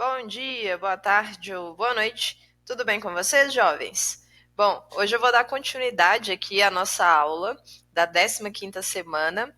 Bom dia, boa tarde ou boa noite. Tudo bem com vocês, jovens? Bom, hoje eu vou dar continuidade aqui à nossa aula da 15ª semana.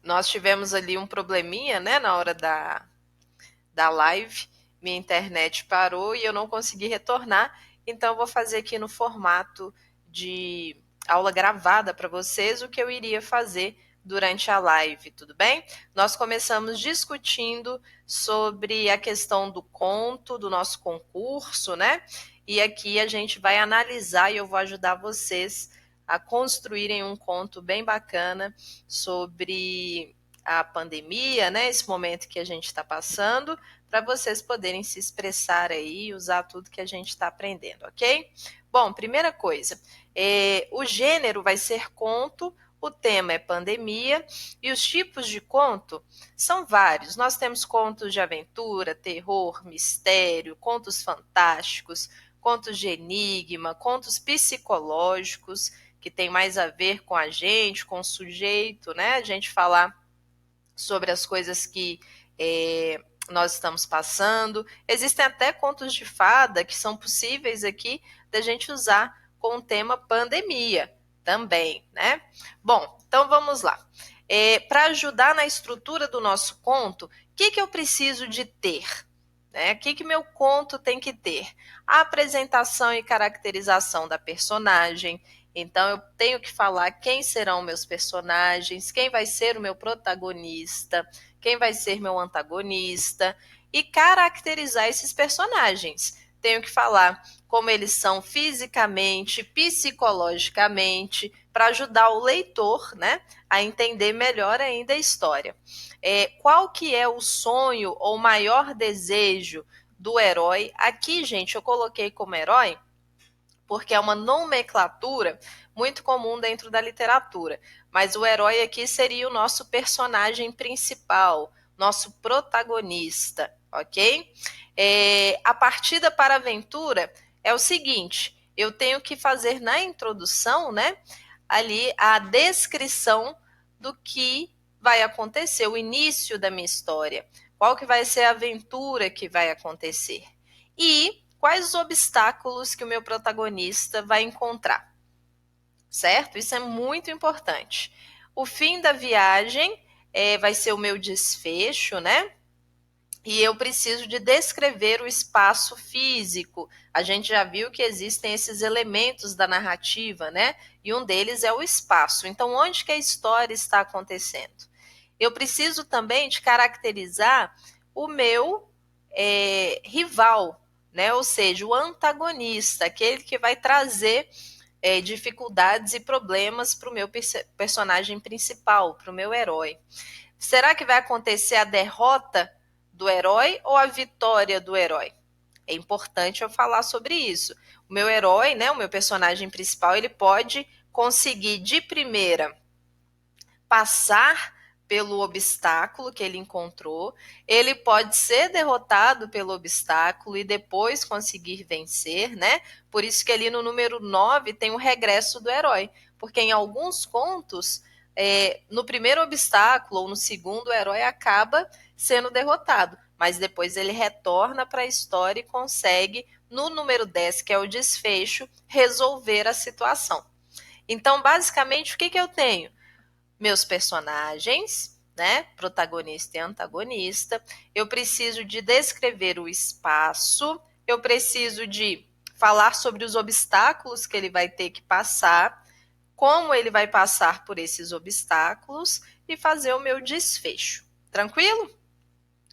Nós tivemos ali um probleminha, né, na hora da live. Minha internet parou e eu não consegui retornar, então eu vou fazer aqui no formato de aula gravada para vocês o que eu iria fazer durante a live, tudo bem? Nós começamos discutindo sobre a questão do conto, do nosso concurso, né? E aqui a gente vai analisar e eu vou ajudar vocês a construírem um conto bem bacana sobre a pandemia, né? Esse momento que a gente está passando, para vocês poderem se expressar aí e usar tudo que a gente está aprendendo, ok? Bom, primeira coisa, o gênero vai ser conto, o tema é pandemia e os tipos de conto são vários. Nós temos contos de aventura, terror, mistério, contos fantásticos, contos de enigma, contos psicológicos, que tem mais a ver com a gente, com o sujeito, né? A gente falar sobre as coisas que nós estamos passando. Existem até contos de fada que são possíveis aqui da gente usar com o tema pandemia também, né? Bom, então vamos lá. Para ajudar na estrutura do nosso conto, o que eu preciso de ter? O que meu conto tem que ter? A apresentação e caracterização da personagem. Então, eu tenho que falar quem serão meus personagens, quem vai ser o meu protagonista, quem vai ser meu antagonista e caracterizar esses personagens. Tenho que falar como eles são fisicamente, psicologicamente, para ajudar o leitor, né, a entender melhor ainda a história. Qual que é o sonho ou maior desejo do herói? Aqui, gente, eu coloquei como herói porque é uma nomenclatura muito comum dentro da literatura. Mas o herói aqui seria o nosso personagem principal, nosso protagonista, ok? A partida para a aventura é o seguinte: eu tenho que fazer na introdução, né, ali a descrição do que vai acontecer, o início da minha história, qual que vai ser a aventura que vai acontecer. E quais os obstáculos que o meu protagonista vai encontrar, certo? Isso é muito importante. O fim da viagem vai ser o meu desfecho, né? E eu preciso de descrever o espaço físico. A gente já viu que existem esses elementos da narrativa, né? E um deles é o espaço. Então, onde que a história está acontecendo? Eu preciso também de caracterizar o meu rival, né? Ou seja, o antagonista, aquele que vai trazer dificuldades e problemas para o meu personagem principal, para o meu herói. Será que vai acontecer a derrota do herói ou a vitória do herói? É importante eu falar sobre isso. O meu herói, né, o meu personagem principal, ele pode conseguir de primeira passar pelo obstáculo que ele encontrou, ele pode ser derrotado pelo obstáculo e depois conseguir vencer, né? Por isso que ali no número 9 tem o regresso do herói, porque em alguns contos, no primeiro obstáculo ou no segundo, o herói acaba sendo derrotado, mas depois ele retorna para a história e consegue, no número 10, que é o desfecho, resolver a situação. Então, basicamente, o que eu tenho? Meus personagens, né, protagonista e antagonista, eu preciso de descrever o espaço, eu preciso de falar sobre os obstáculos que ele vai ter que passar, como ele vai passar por esses obstáculos e fazer o meu desfecho. Tranquilo?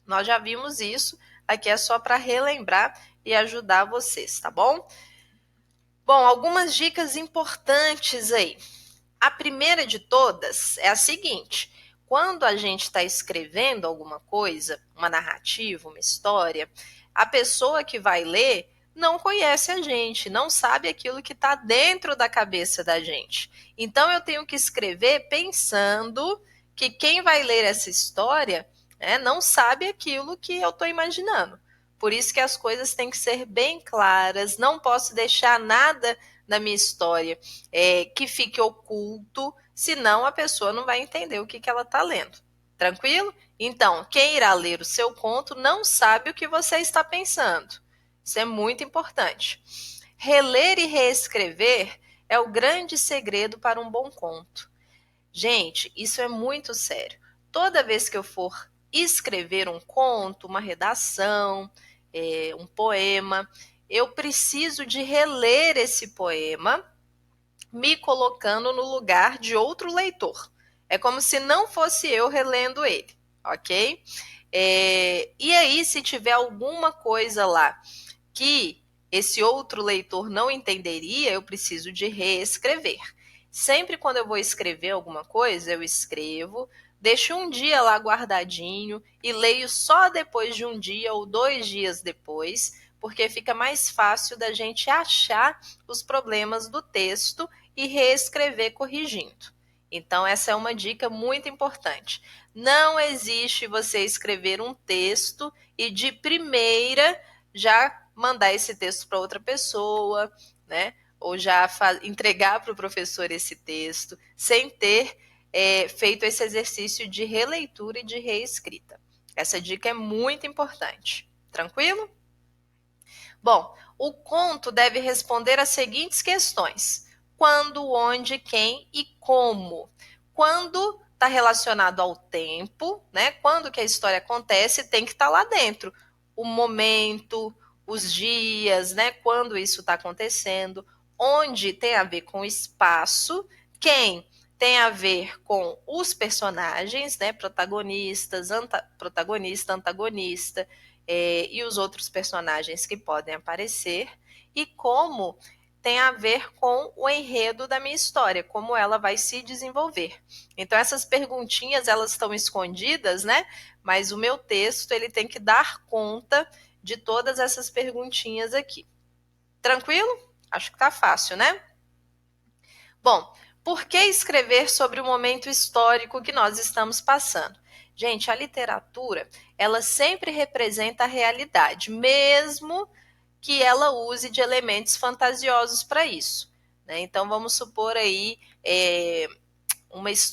Nós já vimos isso, aqui é só para relembrar e ajudar vocês, tá bom? Bom, algumas dicas importantes aí. A primeira de todas é a seguinte: quando a gente está escrevendo alguma coisa, uma narrativa, uma história, a pessoa que vai ler não conhece a gente, não sabe aquilo que está dentro da cabeça da gente. Então eu tenho que escrever pensando que quem vai ler essa história, né, não sabe aquilo que eu estou imaginando. Por isso que as coisas têm que ser bem claras, não posso deixar nada na minha história que fique oculto, senão a pessoa não vai entender o que ela está lendo, Tranquilo? Então, quem irá ler o seu conto não sabe o que você está pensando. Isso é muito importante. Reler e reescrever é o grande segredo para um bom conto. Gente, isso é muito sério. Toda vez que eu for escrever um conto, uma redação, um poema, eu preciso de reler esse poema, me colocando no lugar de outro leitor. É como se não fosse eu relendo ele, ok? E aí, se tiver alguma coisa lá que esse outro leitor não entenderia, eu preciso de reescrever. Sempre quando eu vou escrever alguma coisa, eu escrevo, deixo um dia lá guardadinho e leio só depois de um dia ou 2 dias depois, porque fica mais fácil da gente achar os problemas do texto e reescrever corrigindo. Então, essa é uma dica muito importante. Não existe você escrever um texto e de primeira já mandar esse texto para outra pessoa, né? Ou já entregar para o professor esse texto, sem ter feito esse exercício de releitura e de reescrita. Essa dica é muito importante. Tranquilo? Bom, o conto deve responder as seguintes questões: quando, onde, quem e como. Quando está relacionado ao tempo, né? Quando que a história acontece, tem que estar lá dentro. O momento, os dias, né? Quando isso está acontecendo. Onde tem a ver com o espaço. Quem tem a ver com os personagens, né? Protagonistas, protagonista, antagonista, e os outros personagens que podem aparecer, e como tem a ver com o enredo da minha história, como ela vai se desenvolver. Então essas perguntinhas, elas estão escondidas, né? Mas o meu texto, ele tem que dar conta de todas essas perguntinhas aqui. Tranquilo? Acho que tá fácil, né? Bom, por que escrever sobre o momento histórico que nós estamos passando? Gente, a literatura, ela sempre representa a realidade, mesmo que ela use de elementos fantasiosos para isso, né? Então, vamos supor aí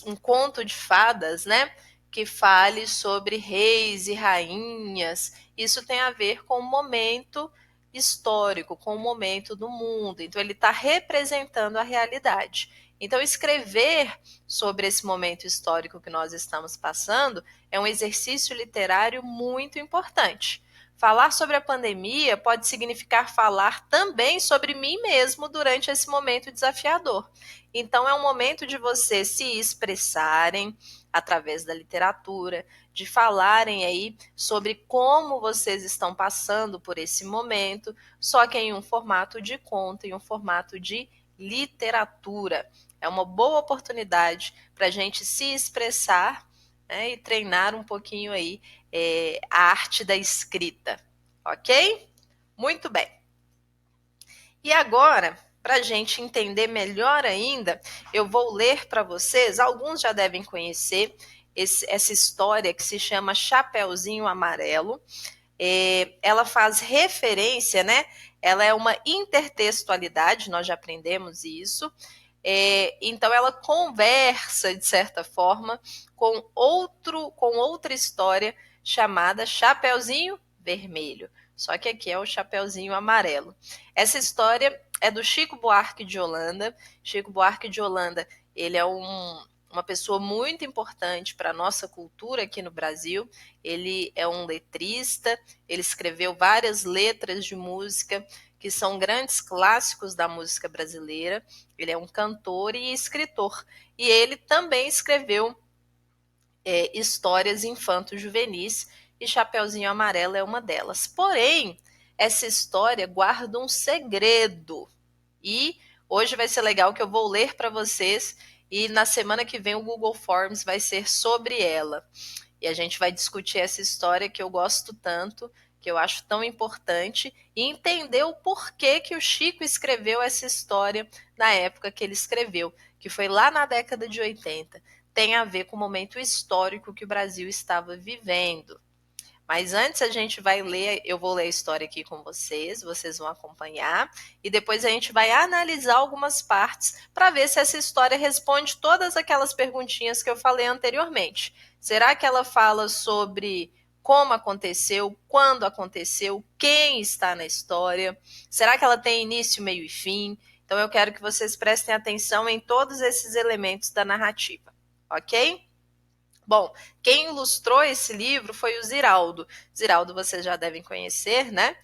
um conto de fadas, né? Que fale sobre reis e rainhas. Isso tem a ver com o momento histórico, com o momento do mundo. Então, ele está representando a realidade. Então, escrever sobre esse momento histórico que nós estamos passando é um exercício literário muito importante. Falar sobre a pandemia pode significar falar também sobre mim mesmo durante esse momento desafiador. Então, é um momento de vocês se expressarem através da literatura, de falarem aí sobre como vocês estão passando por esse momento, só que em um formato de conto, em um formato de literatura. É uma boa oportunidade para a gente se expressar, né, e treinar um pouquinho aí a arte da escrita, ok? Muito bem. E agora, para a gente entender melhor ainda, eu vou ler para vocês, alguns já devem conhecer essa história que se chama Chapeuzinho Amarelo. Ela faz referência, né? Ela é uma intertextualidade, nós já aprendemos isso. Então ela conversa, de certa forma, com outra história chamada Chapeuzinho Vermelho. Só que aqui é o Chapeuzinho Amarelo. Essa história é do Chico Buarque de Holanda. Chico Buarque de Holanda, ele é uma pessoa muito importante para a nossa cultura aqui no Brasil. Ele é um letrista, ele escreveu várias letras de música que são grandes clássicos da música brasileira. Ele é um cantor e escritor. E ele também escreveu histórias infanto-juvenis, e Chapeuzinho Amarelo é uma delas. Porém, essa história guarda um segredo. E hoje vai ser legal que eu vou ler para vocês, e na semana que vem o Google Forms vai ser sobre ela. E a gente vai discutir essa história que eu gosto tanto, que eu acho tão importante, e entender o porquê que o Chico escreveu essa história na época que ele escreveu, que foi lá na década de 80. Tem a ver com o momento histórico que o Brasil estava vivendo. Mas antes a gente vai ler, eu vou ler a história aqui com vocês, vocês vão acompanhar e depois a gente vai analisar algumas partes para ver se essa história responde todas aquelas perguntinhas que eu falei anteriormente. Será que ela fala sobre como aconteceu, quando aconteceu, quem está na história? Será que ela tem início, meio e fim? Então eu quero que vocês prestem atenção em todos esses elementos da narrativa, ok? Bom, quem ilustrou esse livro foi o Ziraldo. Ziraldo vocês já devem conhecer, né?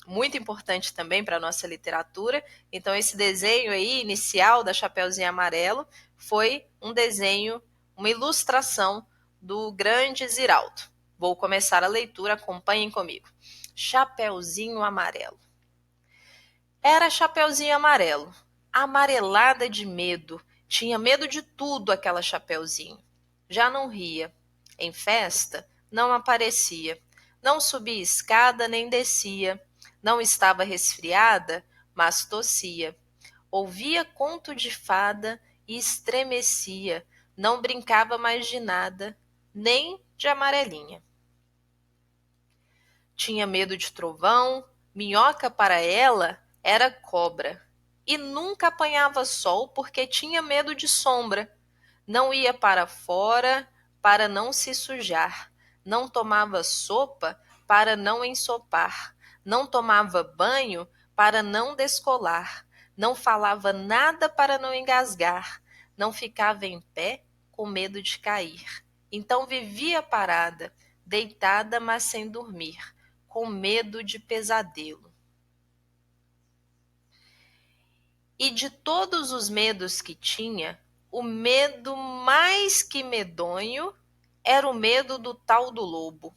Muito importante também para a nossa literatura. Então, esse desenho aí, inicial da Chapeuzinho Amarelo, foi um desenho, uma ilustração do grande Ziraldo. Vou começar a leitura, acompanhem comigo. Chapeuzinho Amarelo. Era Chapeuzinho Amarelo, amarelada de medo. Tinha medo de tudo aquela Chapeuzinho. Já não ria. Em festa, não aparecia. Não subia escada nem descia. Não estava resfriada, mas tossia. Ouvia conto de fada e estremecia. Não brincava mais de nada, nem de amarelinha. Tinha medo de trovão, minhoca para ela era cobra. E nunca apanhava sol porque tinha medo de sombra. Não ia para fora para não se sujar. Não tomava sopa para não ensopar. Não tomava banho para não descolar. Não falava nada para não engasgar. Não ficava em pé com medo de cair. Então vivia parada, deitada, mas sem dormir, com medo de pesadelo. E de todos os medos que tinha, o medo mais que medonho era o medo do tal do lobo.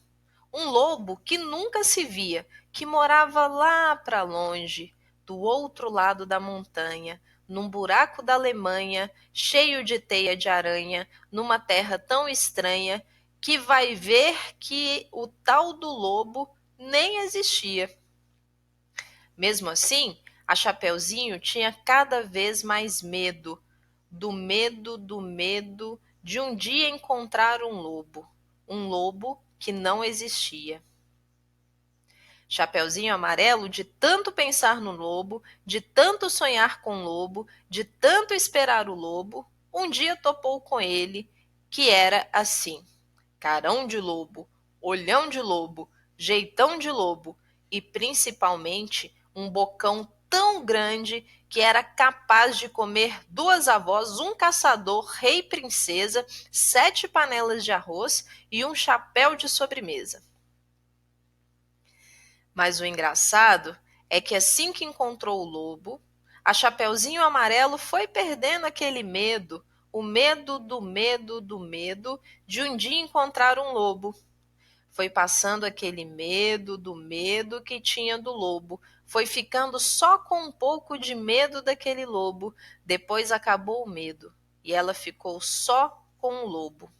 Um lobo que nunca se via, que morava lá para longe, do outro lado da montanha, num buraco da Alemanha, cheio de teia de aranha, numa terra tão estranha, que vai ver que o tal do lobo nem existia. Mesmo assim, a Chapeuzinho tinha cada vez mais medo, do medo, do medo de um dia encontrar um lobo que não existia. Chapeuzinho Amarelo, de tanto pensar no lobo, de tanto sonhar com o lobo, de tanto esperar o lobo, um dia topou com ele, que era assim: carão de lobo, olhão de lobo, jeitão de lobo e principalmente um bocão tão grande que era capaz de comer 2 avós, um caçador, rei e princesa, 7 panelas de arroz e um chapéu de sobremesa. Mas o engraçado é que assim que encontrou o lobo, a Chapeuzinho Amarelo foi perdendo aquele medo, o medo do medo do medo de um dia encontrar um lobo. Foi passando aquele medo do medo que tinha do lobo. Foi ficando só com um pouco de medo daquele lobo. Depois acabou o medo e ela ficou só com o lobo.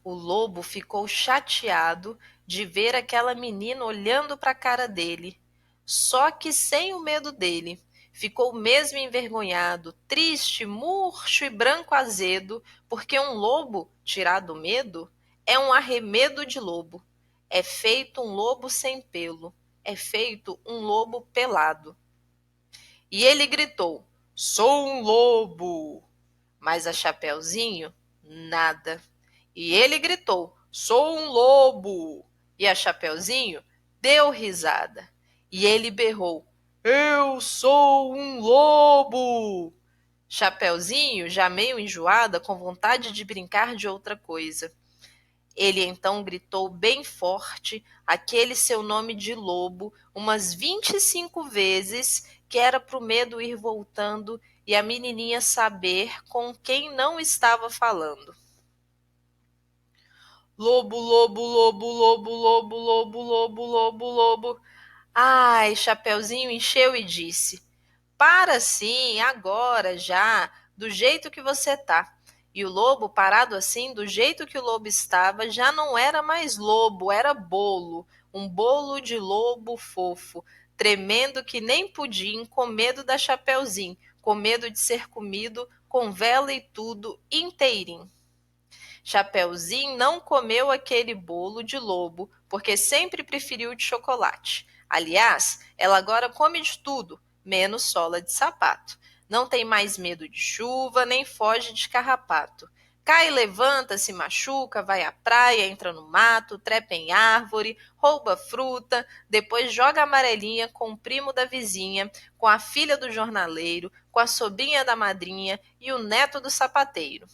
O lobo ficou chateado de ver aquela menina olhando para a cara dele, só que sem o medo dele. Ficou mesmo envergonhado, triste, murcho e branco azedo, porque um lobo, tirado o medo, é um arremedo de lobo. É feito um lobo sem pelo, é feito um lobo pelado. E ele gritou: sou um lobo! Mas a Chapeuzinho, nada. E ele gritou: sou um lobo! E a Chapeuzinho deu risada. E ele berrou: eu sou um lobo! Chapeuzinho, já meio enjoada, com vontade de brincar de outra coisa. Ele então gritou bem forte aquele seu nome de lobo umas 25 vezes, que era pro medo ir voltando e a menininha saber com quem não estava falando. Lobo, lobo, lobo, lobo, lobo, lobo, lobo, lobo, lobo. Ai, Chapeuzinho encheu e disse: para sim, agora já, do jeito que você tá. E o lobo, parado assim, do jeito que o lobo estava, já não era mais lobo, era bolo. Um bolo de lobo fofo, tremendo que nem pudim, com medo da Chapeuzinho, com medo de ser comido, com vela e tudo, inteirinho. Chapeuzinho não comeu aquele bolo de lobo, porque sempre preferiu de chocolate. Aliás, ela agora come de tudo, menos sola de sapato. Não tem mais medo de chuva, nem foge de carrapato. Cai, levanta, se machuca, vai à praia, entra no mato, trepa em árvore, rouba fruta, depois joga amarelinha com o primo da vizinha, com a filha do jornaleiro, com a sobrinha da madrinha e o neto do sapateiro.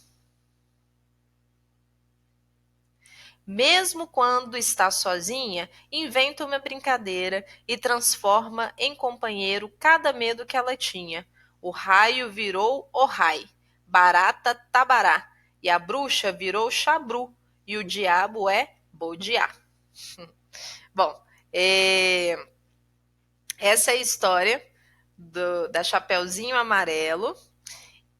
Mesmo quando está sozinha, inventa uma brincadeira e transforma em companheiro cada medo que ela tinha. O raio virou Ohai, barata Tabará, e a bruxa virou Chabru, e o diabo é Bodiá. Bom, essa é a história da Chapeuzinho Amarelo.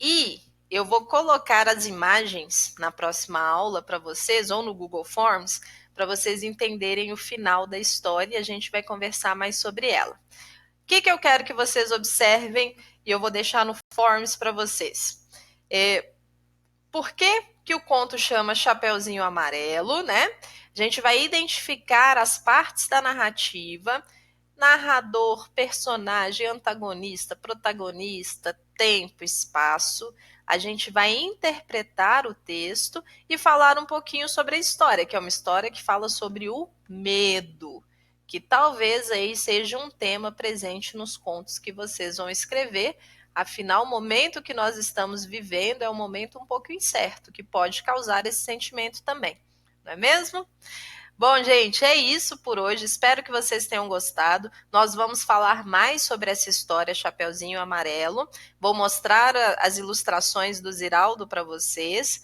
E eu vou colocar as imagens na próxima aula para vocês, ou no Google Forms, para vocês entenderem o final da história e a gente vai conversar mais sobre ela. O que eu quero que vocês observem e eu vou deixar no Forms para vocês. Por que o conto chama Chapeuzinho Amarelo, né? A gente vai identificar as partes da narrativa, narrador, personagem, antagonista, protagonista, tempo, espaço. A gente vai interpretar o texto e falar um pouquinho sobre a história, que é uma história que fala sobre o medo, que talvez aí seja um tema presente nos contos que vocês vão escrever. Afinal, o momento que nós estamos vivendo é um momento um pouco incerto, que pode causar esse sentimento também, não é mesmo? Bom, gente, é isso por hoje. Espero que vocês tenham gostado. Nós vamos falar mais sobre essa história Chapeuzinho Amarelo. Vou mostrar as ilustrações do Ziraldo para vocês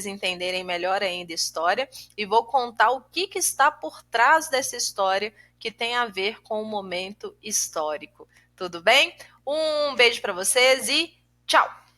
entenderem melhor ainda a história. E vou contar o que está por trás dessa história que tem a ver com o momento histórico. Tudo bem? Um beijo para vocês e tchau!